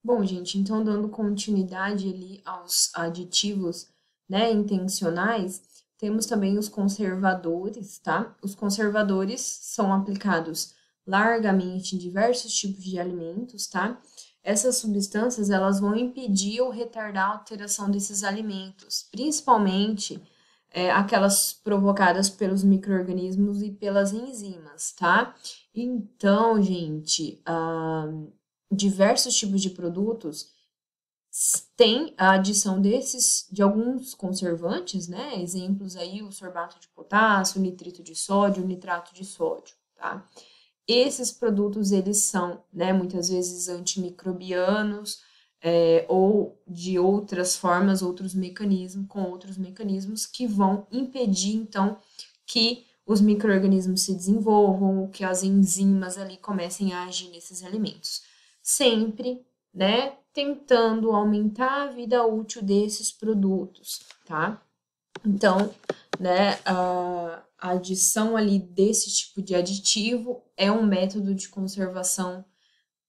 Bom, gente, então dando continuidade ali aos aditivos, né, intencionais, temos também os conservadores, tá? Os conservadores são aplicados largamente em diversos tipos de alimentos, tá? Essas substâncias, elas vão impedir ou retardar a alteração desses alimentos, principalmente aquelas provocadas pelos micro-organismos e pelas enzimas, tá? Então, gente, diversos tipos de produtos têm a adição de alguns conservantes, né? Exemplos aí, o sorbato de potássio, nitrito de sódio, nitrato de sódio, tá? Esses produtos, eles são, né, muitas vezes antimicrobianos, ou de outras formas, com outros mecanismos que vão impedir, então, que os micro-organismos se desenvolvam, que as enzimas ali comecem a agir nesses alimentos. Sempre, né, tentando aumentar a vida útil desses produtos, tá? Então, né, a adição ali desse tipo de aditivo é um método de conservação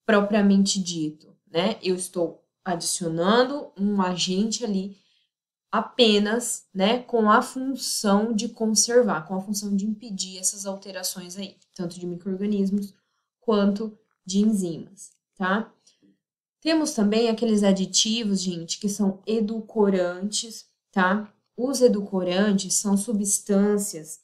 propriamente dito, né? Eu estou adicionando um agente ali apenas, né, com a função de conservar, com a função de impedir essas alterações aí, tanto de micro-organismos quanto de enzimas, tá? Temos também aqueles aditivos, gente, que são edulcorantes, tá? Os edulcorantes são substâncias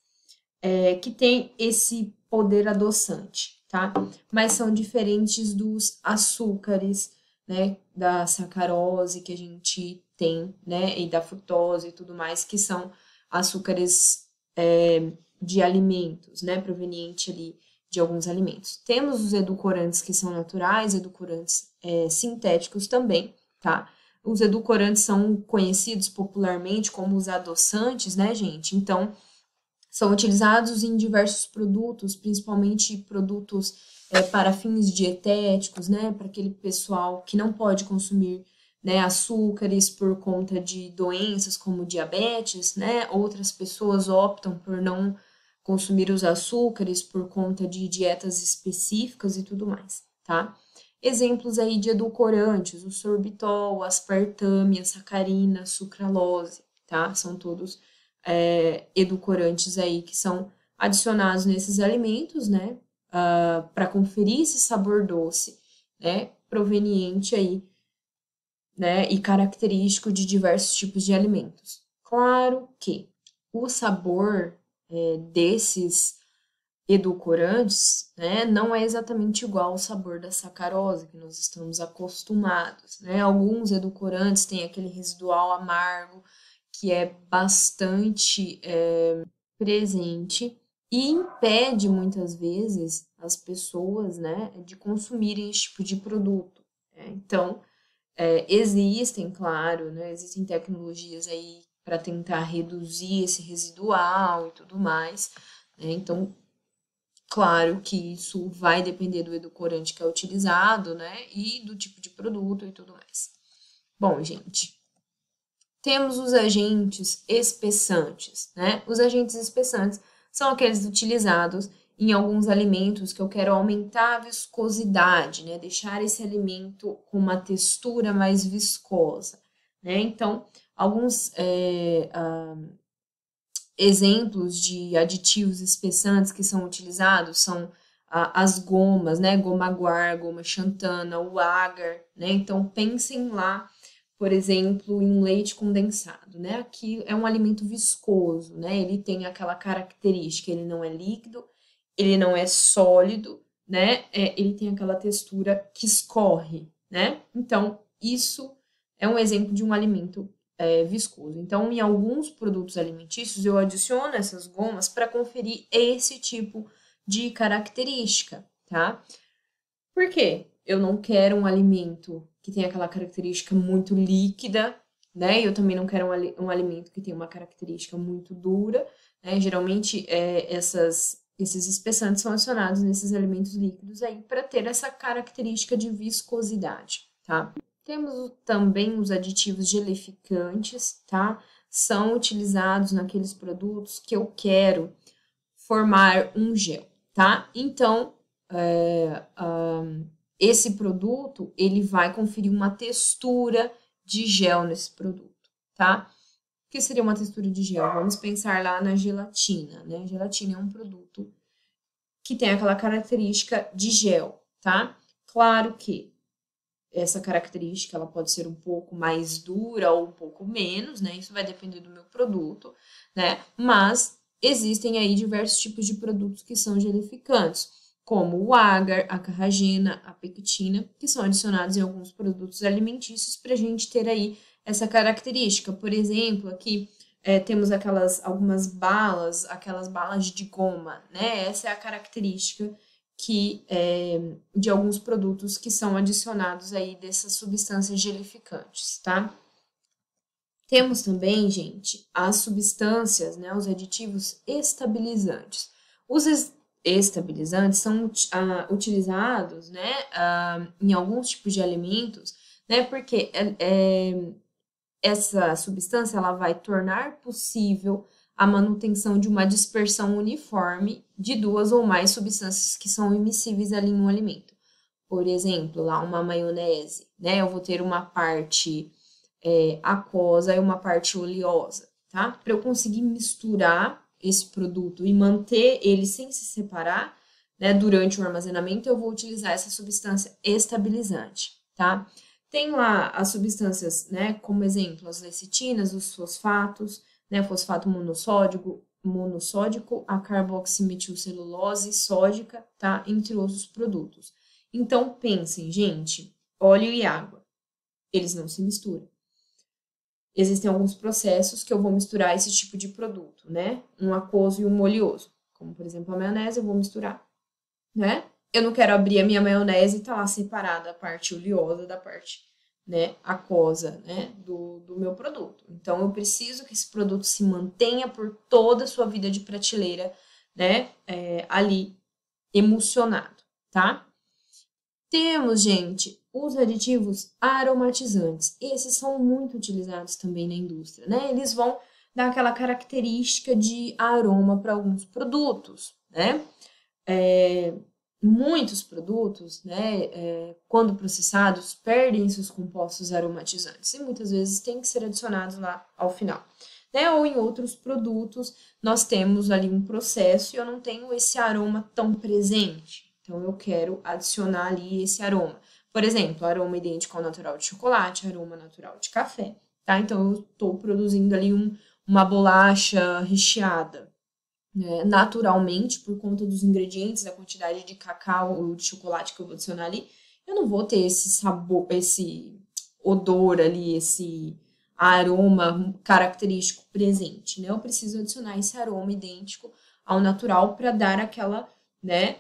que têm esse poder adoçante, tá? Mas são diferentes dos açúcares, né? Da sacarose que a gente tem, né? E da frutose e tudo mais, que são açúcares de alimentos, né? Proveniente ali de alguns alimentos. Temos os edulcorantes que são naturais, edulcorantes sintéticos também, tá? Os edulcorantes são conhecidos popularmente como os adoçantes, né, gente? Então, são utilizados em diversos produtos, principalmente produtos para fins dietéticos, né? Para aquele pessoal que não pode consumir, né, açúcares por conta de doenças como diabetes, né? Outras pessoas optam por não consumir os açúcares por conta de dietas específicas e tudo mais, tá? Exemplos aí de edulcorantes, o sorbitol, aspartame, a sacarina, sucralose, tá? São todos edulcorantes aí que são adicionados nesses alimentos, né? Para conferir esse sabor doce, né? Proveniente aí, né? E característico de diversos tipos de alimentos. Claro que o sabor desses edulcorantes, né, não é exatamente igual ao sabor da sacarose que nós estamos acostumados, né? Alguns edulcorantes têm aquele residual amargo que é bastante presente e impede muitas vezes as pessoas, né, de consumirem esse tipo de produto, né? Então, existem, claro, né, existem tecnologias aí para tentar reduzir esse residual e tudo mais, né? Então, claro que isso vai depender do edulcorante que é utilizado, né, e do tipo de produto e tudo mais. Bom, gente, temos os agentes espessantes, né? Os agentes espessantes são aqueles utilizados em alguns alimentos que eu quero aumentar a viscosidade, né? Deixar esse alimento com uma textura mais viscosa, né? Então, alguns exemplos de aditivos espessantes que são utilizados são as gomas, né? Goma guar, goma xantana, o agar, né? Então, pensem lá, por exemplo, em um leite condensado, né? Aqui é um alimento viscoso, né? Ele tem aquela característica, ele não é líquido, ele não é sólido, né? Ele tem aquela textura que escorre, né? Então, isso é um exemplo de um alimento viscoso. Então, em alguns produtos alimentícios, eu adiciono essas gomas para conferir esse tipo de característica, tá? Por quê? Eu não quero um alimento que tenha aquela característica muito líquida, né? Eu também não quero um alimento que tenha uma característica muito dura, né? Geralmente, esses espessantes são adicionados nesses alimentos líquidos aí para ter essa característica de viscosidade, tá? Temos também os aditivos gelificantes, tá? São utilizados naqueles produtos que eu quero formar um gel, tá? Então, esse produto, ele vai conferir uma textura de gel nesse produto, tá? O que seria uma textura de gel? Vamos pensar lá na gelatina, né? A gelatina é um produto que tem aquela característica de gel, tá? Claro que essa característica ela pode ser um pouco mais dura ou um pouco menos, né? Isso vai depender do meu produto, né? Mas existem aí diversos tipos de produtos que são gelificantes, como o agar, a carragena, a pectina, que são adicionados em alguns produtos alimentícios para a gente ter aí essa característica. Por exemplo, aqui temos algumas balas, aquelas balas de goma, né? Essa é a característica de alguns produtos que são adicionados aí dessas substâncias gelificantes, tá? Temos também, gente, as substâncias, né, os aditivos estabilizantes. Os estabilizantes são utilizados, né, em alguns tipos de alimentos, né, porque essa substância ela vai tornar possível a manutenção de uma dispersão uniforme de duas ou mais substâncias que são immiscíveis ali em um alimento. Por exemplo, lá uma maionese, né? Eu vou ter uma parte aquosa e uma parte oleosa, tá? Para eu conseguir misturar esse produto e manter ele sem se separar, né, durante o armazenamento, eu vou utilizar essa substância estabilizante, tá? Tem lá as substâncias, né, como exemplo, as lecitinas, os fosfatos, né, fosfato monossódico, a carboximetilcelulose sódica, tá, entre outros produtos. Então, pensem, gente, óleo e água, eles não se misturam. Existem alguns processos que eu vou misturar esse tipo de produto, né, um aquoso e um oleoso, como, por exemplo, a maionese, eu vou misturar, né, eu não quero abrir a minha maionese e tá lá separada a parte oleosa da parte, né, aquosa, né, do meu produto. Então, eu preciso que esse produto se mantenha por toda a sua vida de prateleira, né, ali emulsionado, tá? Temos, gente, os aditivos aromatizantes. Esses são muito utilizados também na indústria, né? Eles vão dar aquela característica de aroma para alguns produtos, né? Muitos produtos, né, quando processados, perdem seus compostos aromatizantes e muitas vezes tem que ser adicionados lá ao final. Né? Ou em outros produtos, nós temos ali um processo e eu não tenho esse aroma tão presente. Então, eu quero adicionar ali esse aroma. Por exemplo, aroma idêntico ao natural de chocolate, aroma natural de café, tá? Então, eu estou produzindo ali uma bolacha recheada. Né, naturalmente, por conta dos ingredientes, da quantidade de cacau ou de chocolate que eu vou adicionar ali, eu não vou ter esse sabor, esse odor ali, esse aroma característico presente, né? Eu preciso adicionar esse aroma idêntico ao natural para dar aquela, né,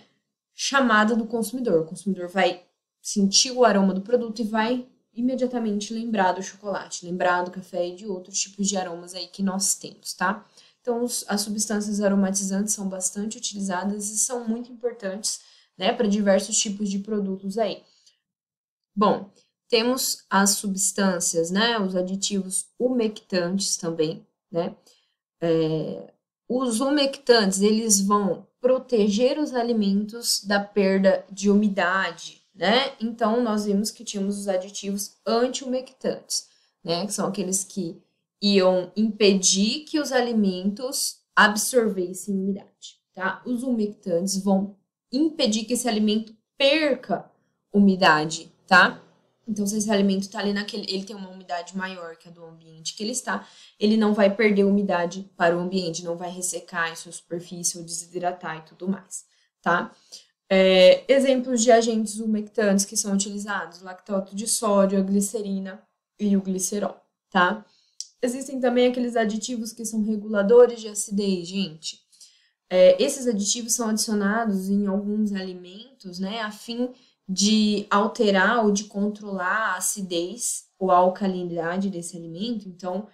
chamada do consumidor. O consumidor vai sentir o aroma do produto e vai imediatamente lembrar do chocolate, lembrar do café e de outros tipos de aromas aí que nós temos, tá? Então, as substâncias aromatizantes são bastante utilizadas e são muito importantes, né, para diversos tipos de produtos aí. Bom, temos as substâncias, né, os aditivos umectantes também, né? Os umectantes, eles vão proteger os alimentos da perda de umidade, né? Então, nós vimos que tínhamos os aditivos anti-umectantes, né, que são aqueles que iam impedir que os alimentos absorvessem umidade, tá? Os umectantes vão impedir que esse alimento perca umidade, tá? Então, se esse alimento está ali ele tem uma umidade maior que a do ambiente que ele está, ele não vai perder umidade para o ambiente, não vai ressecar em sua superfície ou desidratar e tudo mais, tá? Exemplos de agentes umectantes que são utilizados, lactato de sódio, a glicerina e o glicerol, tá? Existem também aqueles aditivos que são reguladores de acidez, gente. Esses aditivos são adicionados em alguns alimentos, né, a fim de alterar ou de controlar a acidez ou a alcalinidade desse alimento. Então,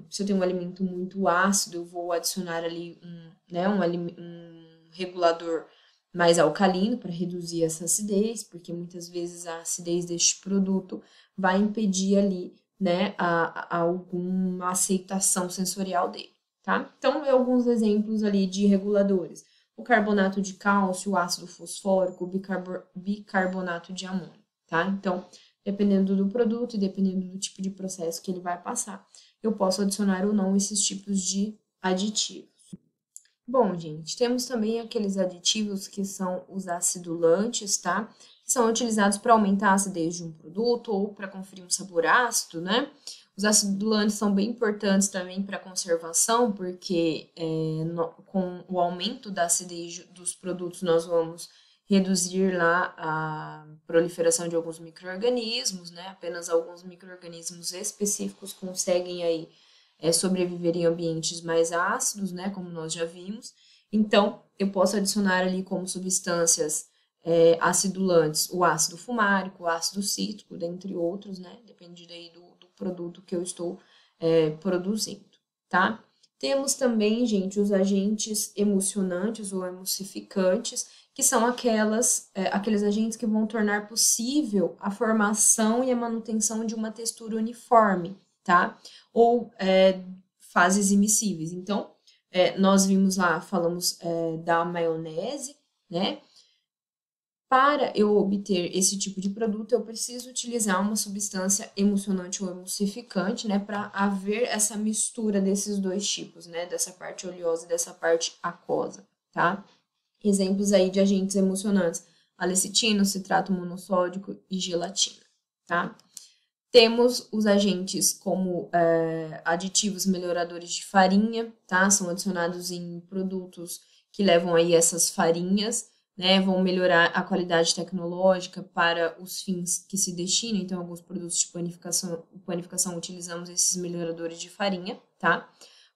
se eu tenho um alimento muito ácido, eu vou adicionar ali um regulador mais alcalino para reduzir essa acidez, porque muitas vezes a acidez deste produto vai impedir ali, né, a alguma aceitação sensorial dele, tá? Então, alguns exemplos ali de reguladores. o carbonato de cálcio, o ácido fosfórico, o bicarbonato de amônio, tá? Então, dependendo do produto e dependendo do tipo de processo que ele vai passar, eu posso adicionar ou não esses tipos de aditivos. Bom, gente, temos também aqueles aditivos que são os acidulantes, tá? Que são utilizados para aumentar a acidez de um produto ou para conferir um sabor ácido, né? Os acidulantes são bem importantes também para a conservação, porque com o aumento da acidez dos produtos nós vamos reduzir lá a proliferação de alguns micro-organismos, né? Apenas alguns micro-organismos específicos conseguem aí sobreviver em ambientes mais ácidos, né? Como nós já vimos. Então, eu posso adicionar ali como substâncias acidulantes o ácido fumárico, o ácido cítrico, dentre outros, né? Depende daí do produto que eu estou produzindo, tá? Temos também, gente, os agentes emulsionantes ou emulsificantes, que são aqueles agentes que vão tornar possível a formação e a manutenção de uma textura uniforme, tá? Ou fases immiscíveis. Então, nós vimos lá, falamos da maionese, né? Para eu obter esse tipo de produto, eu preciso utilizar uma substância emulsionante ou emulsificante, né, para haver essa mistura desses dois tipos, né, dessa parte oleosa e dessa parte aquosa, tá? Exemplos aí de agentes emulsionantes: a lecitina, o citrato monossódico e gelatina, tá? Temos os agentes como aditivos melhoradores de farinha, tá? São adicionados em produtos que levam aí essas farinhas, né, vão melhorar a qualidade tecnológica para os fins que se destinam. Então, alguns produtos de panificação utilizamos esses melhoradores de farinha, tá?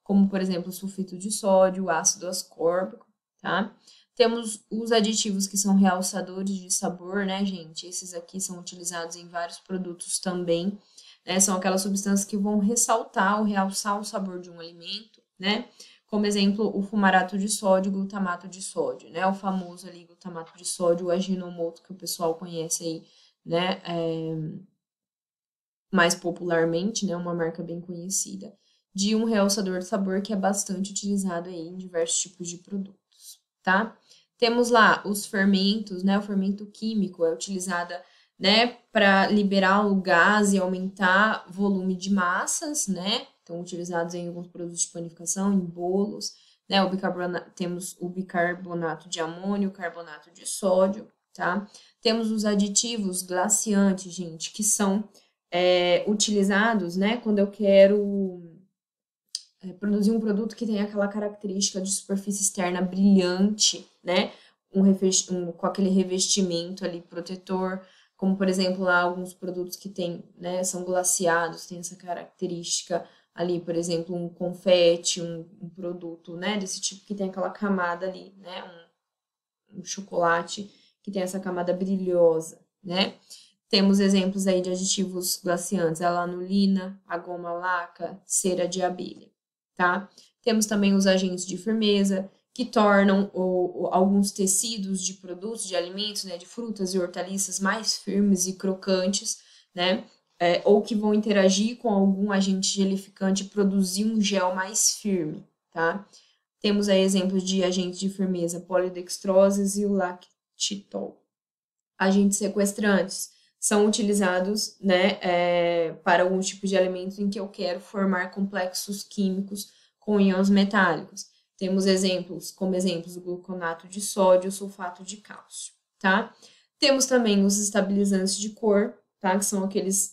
Como, por exemplo, o sulfito de sódio, o ácido ascórbico, tá? Temos os aditivos que são realçadores de sabor, né, gente? Esses aqui são utilizados em vários produtos também, né? São aquelas substâncias que vão ressaltar ou realçar o sabor de um alimento, né? Como exemplo, o fumarato de sódio, o glutamato de sódio, né? O famoso ali glutamato de sódio, o Ajinomoto, que o pessoal conhece aí, né? Mais popularmente, né? Uma marca bem conhecida, de um realçador de sabor que é bastante utilizado aí em diversos tipos de produtos, tá? Temos lá os fermentos, né? O fermento químico é utilizada, né, para liberar o gás e aumentar o volume de massas, né? Então, utilizados em alguns produtos de panificação, em bolos, né? Temos o bicarbonato de amônio, o carbonato de sódio, tá? Temos os aditivos glaciantes, gente, que são utilizados, né, quando eu quero produzir um produto que tem aquela característica de superfície externa brilhante, né, com aquele revestimento ali protetor, como, por exemplo, lá alguns produtos que tem, né, são glaciados, tem essa característica ali, por exemplo, um confete, um produto, né, desse tipo que tem aquela camada ali, né, um chocolate que tem essa camada brilhosa, né. Temos exemplos aí de aditivos glaciantes, a lanolina, a goma laca, cera de abelha, tá? Temos também os agentes de firmeza, que tornam alguns tecidos de produtos, de alimentos, né, de frutas e hortaliças mais firmes e crocantes, né? Ou que vão interagir com algum agente gelificante e produzir um gel mais firme, tá? Temos aí exemplos de agentes de firmeza, polidextroses e o lactitol. Agentes sequestrantes são utilizados, né, para alguns tipos de alimentos em que eu quero formar complexos químicos com íons metálicos. Temos como exemplos o gluconato de sódio e o sulfato de cálcio, tá? Temos também os estabilizantes de cor, tá? Que são aqueles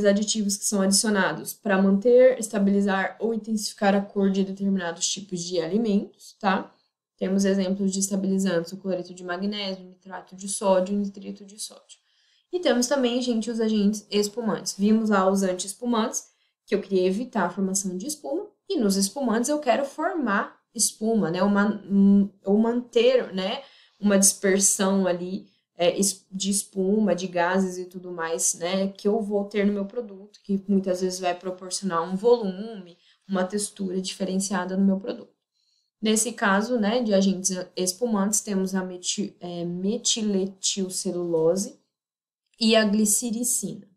aditivos que são adicionados para manter, estabilizar ou intensificar a cor de determinados tipos de alimentos, tá? Temos exemplos de estabilizantes, o cloreto de magnésio, o nitrato de sódio e o nitrito de sódio. E temos também, gente, os agentes espumantes. Vimos lá os anti-espumantes, que eu queria evitar a formação de espuma, e nos espumantes eu quero formar espuma, né, ou manter, né, uma dispersão ali de espuma, de gases e tudo mais, né, que eu vou ter no meu produto, que muitas vezes vai proporcionar um volume, uma textura diferenciada no meu produto. Nesse caso, né, de agentes espumantes, temos a metiletilcelulose e a glicericina,